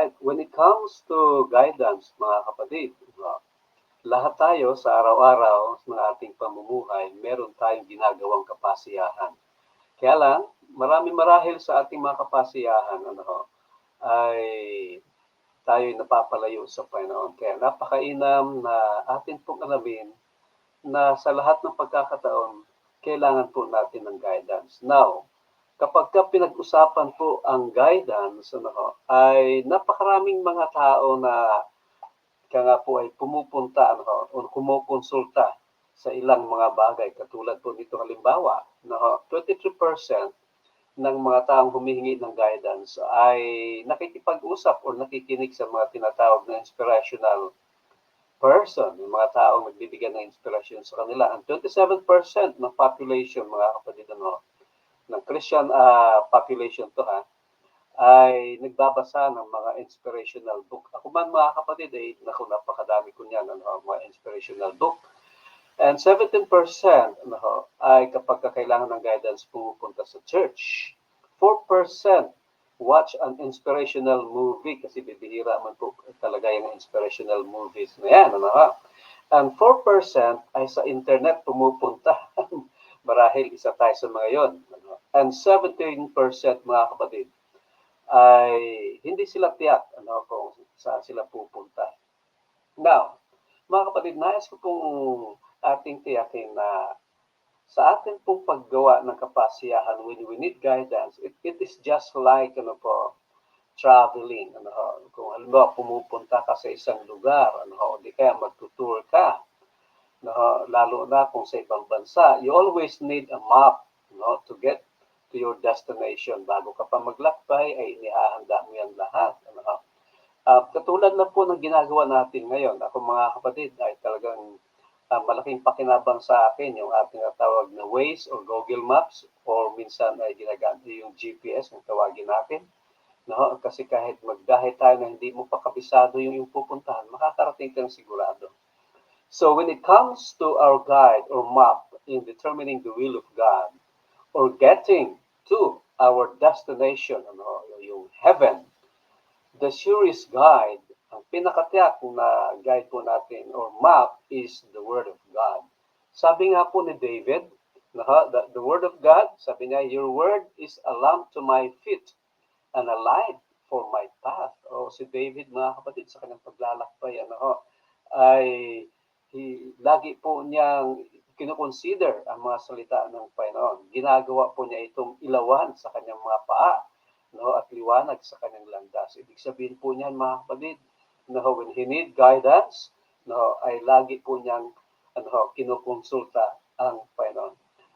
Alright, when it comes to guidance, mga kapatid, lahat tayo sa araw-araw ng ating pamumuhay, meron tayong ginagawang kapasiyahan. Kaya lang, marahil sa ating mga kapasiyahan, ay tayo'y napapalayo sa Panginoon. Kaya napakainam na atin pong alamin na sa lahat ng pagkakataon, kailangan po natin ng guidance. Now, kapag pinag-usapan po ang guidance, ay napakaraming mga tao na kaya nga po ay pumupunta o kumukonsulta sa ilang mga bagay. Katulad po dito halimbawa, 23% ng mga taong humihingi ng guidance ay nakikipag-usap o nakikinig sa mga tinatawag na inspirational person, yung mga taong nagbibigyan ng inspiration sa kanila. Ang 27% ng population, mga kapatid, ng Christian population to ay nagbabasa ng mga inspirational book. Ako man mga kapatid ay napakadami ko niyan mga inspirational book. And 17% ay kapag kailangan ng guidance pumupunta sa church. 4% watch an inspirational movie kasi bibihira man po talaga yung inspirational movies na yan. And 4% ay sa internet pumupunta. Marahil isa tayo sa mga yon. And 17% mga kapatid ay hindi sila tiyak kung saan sila pupunta. Now, mga kapatid, nais ko pong ating tiyakin na sa ating pong paggawa ng kapasiyahan when we need guidance, it is just like traveling. Kung halimbawa pumupunta ka sa isang lugar, di kaya magtutour ka, lalo na kung sa ibang bansa, you always need a map to get to your destination. Bago ka pa maglakbay, ay inihahanda mo yan lahat. Katulad na po ng ginagawa natin ngayon, ako mga kapatid, ay talagang malaking pakinabang sa akin yung ating tawag na Waze or Google Maps or minsan ay ginagamit yung GPS ang tawagin natin. Kasi kahit magdahe tayo na hindi mo pa kabisado yung pupuntahan, makakarating kang sigurado. So when it comes to our guide or map in determining the will of God, or getting to our destination, yung heaven, the surest guide, ang pinakatiyak na guide po natin or map is the Word of God. Sabi nga po ni David, the Word of God, sabi niya, your Word is a lamp to my feet and a light for my path. O si David, mga kapatid, sa kanyang paglalakbay, ay lagi po niyang kinoconsider ang mga salita ng Panginoon. Ginagawa po niya itong ilawan sa kanyang mga paa, at liwanag sa kanyang landas. Ibig sabihin po niyan, mga kapatid, when he need guidance, ay lagi po niyang kinokonsulta ang Panginoon.